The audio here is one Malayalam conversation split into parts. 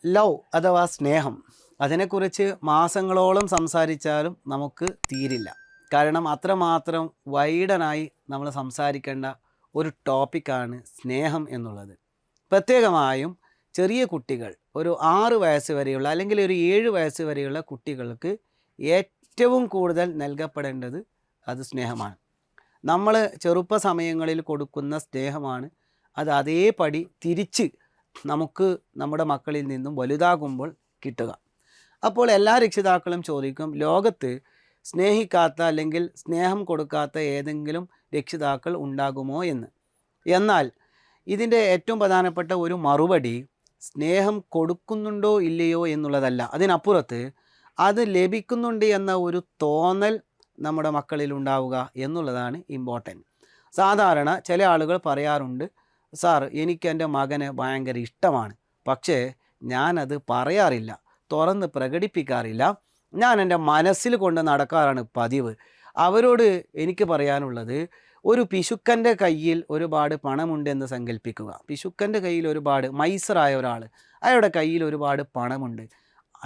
ലവ് അഥവാ സ്നേഹം, അതിനെക്കുറിച്ച് മാസങ്ങളോളം സംസാരിച്ചാലും നമുക്ക് തീരില്ല. കാരണം അത്രമാത്രം വൈഡനായി നമ്മൾ സംസാരിക്കേണ്ട ഒരു ടോപ്പിക്കാണ് സ്നേഹം എന്നുള്ളത്. പ്രത്യേകമായും ചെറിയ കുട്ടികൾ, ഒരു 6 വയസ്സ് വരെയുള്ള അല്ലെങ്കിൽ ഒരു 7 വയസ്സ് വരെയുള്ള കുട്ടികൾക്ക് ഏറ്റവും കൂടുതൽ നൽകപ്പെടേണ്ടത് അത് സ്നേഹമാണ്. നമ്മൾ ചെറുപ്പ സമയങ്ങളിൽ കൊടുക്കുന്ന സ്നേഹമാണ് അത് അതേപടി തിരിച്ച് നമുക്ക് നമ്മുടെ മക്കളിൽ നിന്നും വലുതാകുമ്പോൾ കിട്ടുക. അപ്പോൾ എല്ലാ രക്ഷിതാക്കളും ചോദിക്കും, ലോകത്ത് സ്നേഹിക്കാത്ത അല്ലെങ്കിൽ സ്നേഹം കൊടുക്കാത്ത ഏതെങ്കിലും രക്ഷിതാക്കൾ ഉണ്ടാകുമോ എന്ന്. എന്നാൽ ഇതിൻ്റെ ഏറ്റവും പ്രധാനപ്പെട്ട ഒരു മറുപടി സ്നേഹം കൊടുക്കുന്നുണ്ടോ ഇല്ലയോ എന്നുള്ളതല്ല. അതിനപ്പുറത്ത് അത് ലഭിക്കുന്നുണ്ട് എന്ന ഒരു തോന്നൽ നമ്മുടെ മക്കളിൽ ഉണ്ടാവുക എന്നുള്ളതാണ് ഇമ്പോർട്ടൻറ്റ്. സാധാരണ ചില ആളുകൾ പറയാറുണ്ട്, സാർ എനിക്ക് എൻ്റെ മകനെ ഭയങ്കര ഇഷ്ടമാണ്, പക്ഷേ ഞാനത് പറയാറില്ല, തുറന്ന് പ്രകടിപ്പിക്കാറില്ല, ഞാൻ എൻ്റെ മനസ്സിൽ കൊണ്ട് നടക്കാറാണ് പതിവ്. അവരോട് എനിക്ക് പറയാനുള്ളത്, ഒരു പിശുക്കൻ്റെ കയ്യിൽ ഒരുപാട് പണമുണ്ടെന്ന് സങ്കല്പിക്കുക. പിശുക്കൻ്റെ കയ്യിൽ ഒരുപാട്, മൈസറായ ഒരാൾ, അയാളുടെ കയ്യിൽ ഒരുപാട് പണമുണ്ട്.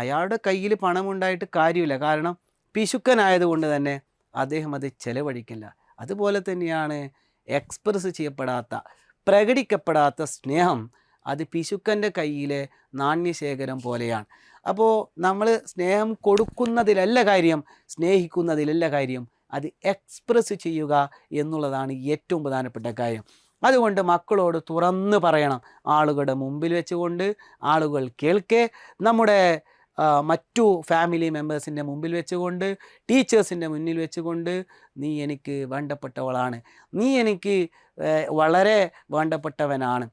അയാളുടെ കയ്യിൽ പണമുണ്ടായിട്ട് കാര്യമില്ല, കാരണം പിശുക്കനായതുകൊണ്ട് തന്നെ അദ്ദേഹം അത് ചെലവഴിക്കില്ല. അതുപോലെ തന്നെയാണ് എക്സ്പ്രസ് ചെയ്യപ്പെടാത്ത, പ്രകടിക്കപ്പെടാത്ത സ്നേഹം, അത് പിശുക്കൻ്റെ കയ്യിലെ നാണ്യശേഖരം പോലെയാണ്. അപ്പോൾ നമ്മൾ സ്നേഹം കൊടുക്കുന്നതിലല്ല കാര്യം, സ്നേഹിക്കുന്നതിലല്ല കാര്യം, അത് എക്സ്പ്രസ് ചെയ്യുക എന്നുള്ളതാണ് ഏറ്റവും പ്രധാനപ്പെട്ട കാര്യം. അതുകൊണ്ട് മക്കളോട് തുറന്ന് പറയണം, ആളുകളുടെ മുമ്പിൽ വെച്ചുകൊണ്ട്, ആളുകൾ കേൾക്കെ, നമ്മുടെ മറ്റു ഫാമിലി മെമ്പേഴ്സിൻ്റെ മുമ്പിൽ വെച്ചുകൊണ്ട്, ടീച്ചേഴ്സിൻ്റെ മുന്നിൽ വെച്ചുകൊണ്ട്, നീ എനിക്ക് വേണ്ടപ്പെട്ടവളാണ്, നീ എനിക്ക് വളരെ വേണ്ടപ്പെട്ടവനാണ്,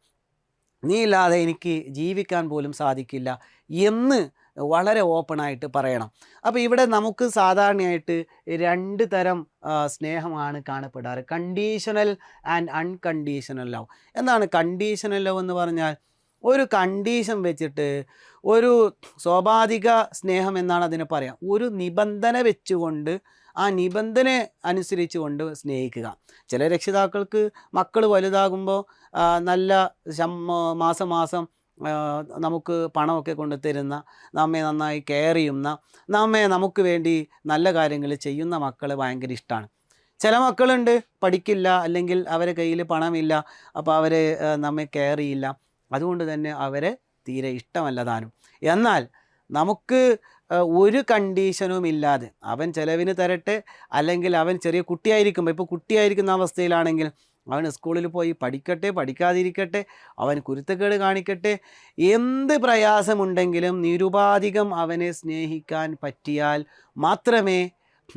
നീ ഇല്ലാതെ എനിക്ക് ജീവിക്കാൻ പോലും സാധിക്കില്ല എന്ന് വളരെ ഓപ്പണായിട്ട് പറയണം. അപ്പോൾ ഇവിടെ നമുക്ക് സാധാരണയായിട്ട് 2 തരം സ്നേഹമാണ് കാണപ്പെടാറ്. Conditional and unconditional love. എന്താണ് കണ്ടീഷണൽ ലവ് എന്ന് പറഞ്ഞാൽ? ഒരു കണ്ടീഷൻ വെച്ചിട്ട്, ഒരു സ്വാഭാവിക സ്നേഹം എന്നാണ് അതിനെ പറയാം. ഒരു നിബന്ധന വെച്ചുകൊണ്ട്, ആ നിബന്ധന അനുസരിച്ചുകൊണ്ട് സ്നേഹിക്കുക. ചില രക്ഷിതാക്കൾക്ക് മക്കൾ വലുതാകുമ്പോൾ നല്ല മാസം മാസം നമുക്ക് പണമൊക്കെ കൊണ്ട് തരുന്ന, നമ്മെ നന്നായി കെയർ ചെയ്യുന്ന, നമുക്ക് വേണ്ടി നല്ല കാര്യങ്ങൾ ചെയ്യുന്ന മക്കളെ ഭയങ്കര ഇഷ്ടമാണ്. ചില മക്കളുണ്ട്, പഠിക്കില്ല, അല്ലെങ്കിൽ അവരെ കയ്യിൽ പണമില്ല, അപ്പോൾ അവർ നമ്മെ കെയർ ചെയ്യില്ല, അതുകൊണ്ട് തന്നെ അവരെ തീരെ ഇഷ്ടമല്ല താനും. എന്നാൽ നമുക്ക് ഒരു കണ്ടീഷനും ഇല്ലാതെ, അവൻ ചിലവിന് തരട്ടെ, അല്ലെങ്കിൽ അവൻ ചെറിയ കുട്ടിയായിരിക്കുമ്പോൾ, ഇപ്പോൾ കുട്ടിയായിരിക്കുന്ന അവസ്ഥയിലാണെങ്കിൽ അവൻ സ്കൂളിൽ പോയി പഠിക്കട്ടെ, പഠിക്കാതിരിക്കട്ടെ, അവൻ കുരുത്തക്കേട് കാണിക്കട്ടെ, എന്ത് പ്രയാസമുണ്ടെങ്കിലും നിരുപാധികം അവനെ സ്നേഹിക്കാൻ പറ്റിയാൽ മാത്രമേ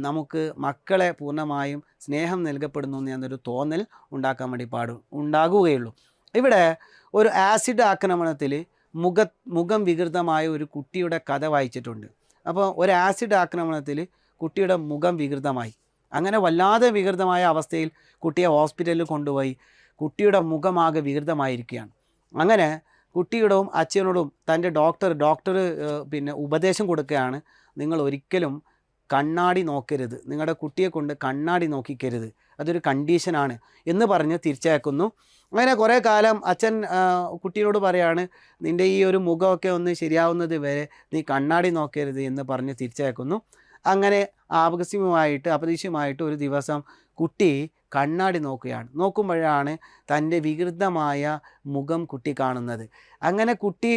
നമുക്ക് മക്കളെ പൂർണ്ണമായും സ്നേഹം നൽകപ്പെടുന്നു എന്നൊരു തോന്നൽ ഉണ്ടാക്കാൻ വേണ്ടി ഉണ്ടാകുകയുള്ളൂ. ഇവിടെ ഒരു ആസിഡ് ആക്രമണത്തിൽ മുഖം വികൃതമായ ഒരു കുട്ടിയുടെ കഥ വായിച്ചിട്ടുണ്ട്. അപ്പോൾ ഒരു ആസിഡ് ആക്രമണത്തിൽ കുട്ടിയുടെ മുഖം വികൃതമായി. അങ്ങനെ വല്ലാതെ വികൃതമായ അവസ്ഥയിൽ കുട്ടിയെ ഹോസ്പിറ്റലിൽ കൊണ്ടുപോയി. കുട്ടിയുടെ മുഖമാകെ വികൃതമായിരിക്കുകയാണ്. അങ്ങനെ കുട്ടിയോടും അച്ഛനോടും തൻ്റെ ഡോക്ടർ പിന്നെ ഉപദേശം കൊടുക്കുകയാണ്, നിങ്ങൾ ഒരിക്കലും കണ്ണാടി നോക്കരുത്, നിങ്ങളുടെ കുട്ടിയെ കൊണ്ട് കണ്ണാടി നോക്കിക്കരുത്, അതൊരു കണ്ടീഷനാണ് എന്ന് പറഞ്ഞ് തിരിച്ചയക്കുന്നു. അങ്ങനെ കുറേ കാലം അച്ഛൻ കുട്ടിയോട് പറയാണ്, നിൻ്റെ ഈ ഒരു മുഖമൊക്കെ ഒന്ന് ശരിയാവുന്നത് വരെ നീ കണ്ണാടി നോക്കരുത് എന്ന് പറഞ്ഞ് തിരിച്ചയക്കുന്നു. അങ്ങനെ അപ്രതീക്ഷിതമായിട്ട് ഒരു ദിവസം കുട്ടി കണ്ണാടി നോക്കുമ്പോഴാണ് തൻ്റെ വികൃതമായ മുഖം കുട്ടി കാണുന്നത്. അങ്ങനെ കുട്ടി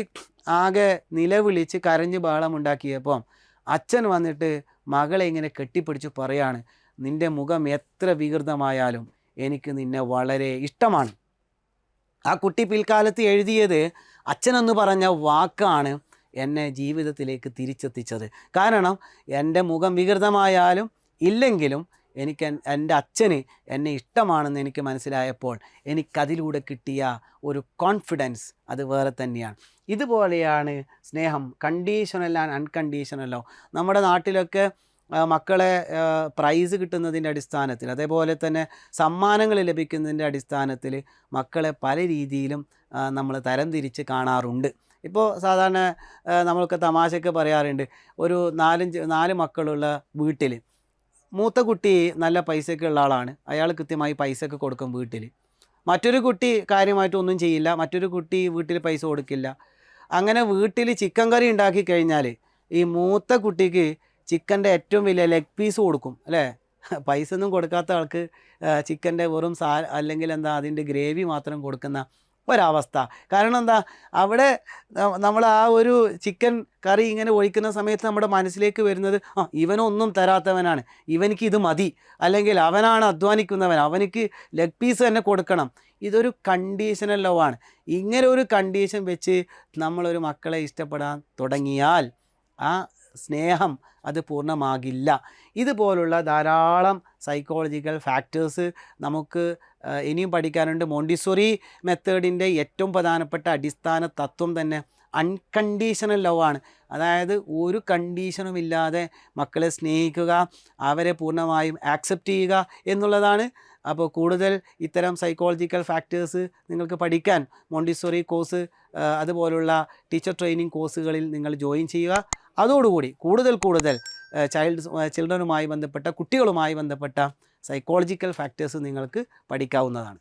ആകെ നിലവിളിച്ച് കരഞ്ഞ് ബഹളമുണ്ടാക്കിയപ്പോൾ അച്ഛൻ വന്നിട്ട് മകളെ ഇങ്ങനെ കെട്ടിപ്പിടിച്ച് പറയാണ്, നിൻ്റെ മുഖം എത്ര വികൃതമായാലും എനിക്ക് നിന്നെ വളരെ ഇഷ്ടമാണ്. ആ കുട്ടി പിൽക്കാലത്ത് എഴുതിയത് അച്ഛനെന്ന് പറഞ്ഞ വാക്കാണ് എന്നെ ജീവിതത്തിലേക്ക് തിരിച്ചെത്തിച്ചത്. കാരണം എൻ്റെ മുഖം വികൃതമായാലും ഇല്ലെങ്കിലും എനിക്ക് എൻ്റെ അച്ഛന് എന്നെ ഇഷ്ടമാണെന്ന് എനിക്ക് മനസ്സിലായപ്പോൾ എനിക്കതിലൂടെ കിട്ടിയ ഒരു കോൺഫിഡൻസ് അത് വേറെ തന്നെയാണ്. ഇതുപോലെയാണ് സ്നേഹം, കണ്ടീഷണൽ ആൻഡ് അൺകണ്ടീഷണലോ. നമ്മുടെ നാട്ടിലൊക്കെ മക്കളെ പ്രൈസ് കിട്ടുന്നതിൻ്റെ അടിസ്ഥാനത്തിൽ, അതേപോലെ തന്നെ സമ്മാനങ്ങൾ ലഭിക്കുന്നതിൻ്റെ അടിസ്ഥാനത്തിൽ മക്കളെ പല രീതിയിലും നമ്മൾ തരംതിരിച്ച് കാണാറുണ്ട്. ഇപ്പോൾ സാധാരണ നമ്മൾക്ക് തമാശയൊക്കെ പറയാറുണ്ട്, ഒരു 4 മക്കളുള്ള വീട്ടിൽ മൂത്ത കുട്ടി നല്ല പൈസയൊക്കെ ഉള്ള ആളാണ്, അയാൾ കൃത്യമായി പൈസയൊക്കെ കൊടുക്കും വീട്ടിൽ. മറ്റൊരു കുട്ടി കാര്യമായിട്ടൊന്നും ചെയ്യില്ല, മറ്റൊരു കുട്ടി വീട്ടിൽ പൈസ കൊടുക്കില്ല. അങ്ങനെ വീട്ടിൽ ചിക്കൻ കറി ഉണ്ടാക്കി കഴിഞ്ഞാൽ ഈ മൂത്ത കുട്ടിക്ക് ചിക്കൻ്റെ ഏറ്റവും വലിയ ലെഗ് പീസ് കൊടുക്കും അല്ലേ. പൈസ ഒന്നും കൊടുക്കാത്ത ആൾക്ക് ചിക്കൻ്റെ വെറും അല്ലെങ്കിൽ എന്താ അതിൻ്റെ ഗ്രേവി മാത്രം കൊടുക്കുന്ന ഒരവസ്ഥ. കാരണം എന്താ, അവിടെ നമ്മൾ ആ ഒരു ചിക്കൻ കറി ഇങ്ങനെ ഒഴിക്കുന്ന സമയത്ത് നമ്മുടെ മനസ്സിലേക്ക് വരുന്നത് ഇവനൊന്നും തരാത്തവനാണ്, ഇവനിക്ക് ഇത് മതി, അല്ലെങ്കിൽ അവനാണ് അധ്വാനിക്കുന്നവൻ, അവനിക്ക് ലെഗ് പീസ് തന്നെ കൊടുക്കണം. ഇതൊരു കണ്ടീഷണൽ ലവ് ആണ്. ഇങ്ങനെ ഒരു കണ്ടീഷൻ വെച്ച് നമ്മളൊരു മക്കളെ ഇഷ്ടപ്പെടാൻ തുടങ്ങിയാൽ ആ സ്നേഹം അത് പൂർണ്ണമാകില്ല. ഇതുപോലുള്ള ധാരാളം സൈക്കോളജിക്കൽ ഫാക്ടേഴ്സ് നമുക്ക് ഇനിയും പഠിക്കാനുണ്ട്. മോണ്ടിസോറി മെത്തേഡിൻ്റെ ഏറ്റവും പ്രധാനപ്പെട്ട അടിസ്ഥാന തത്വം തന്നെ അൺകണ്ടീഷണൽ ലവ് ആണ്. അതായത് ഒരു കണ്ടീഷനുമില്ലാതെ മക്കളെ സ്നേഹിക്കുക, അവരെ പൂർണ്ണമായും ആക്സെപ്റ്റ് ചെയ്യുക എന്നുള്ളതാണ്. അപ്പോൾ കൂടുതൽ ഇത്തരം സൈക്കോളജിക്കൽ ഫാക്ടേഴ്സ് നിങ്ങൾക്ക് പഠിക്കാൻ മോണ്ടിസോറി കോഴ്സ് അതുപോലുള്ള ടീച്ചർ ട്രെയിനിങ് കോഴ്സുകളിൽ നിങ്ങൾ ജോയിൻ ചെയ്യുക. അതോടുകൂടി കൂടുതൽ ചിൽഡ്രനുമായി ബന്ധപ്പെട്ട കുട്ടികളുമായി ബന്ധപ്പെട്ട സൈക്കോളജിക്കൽ ഫാക്ടേഴ്സ് നിങ്ങൾക്ക് പഠിക്കാവുന്നതാണ്.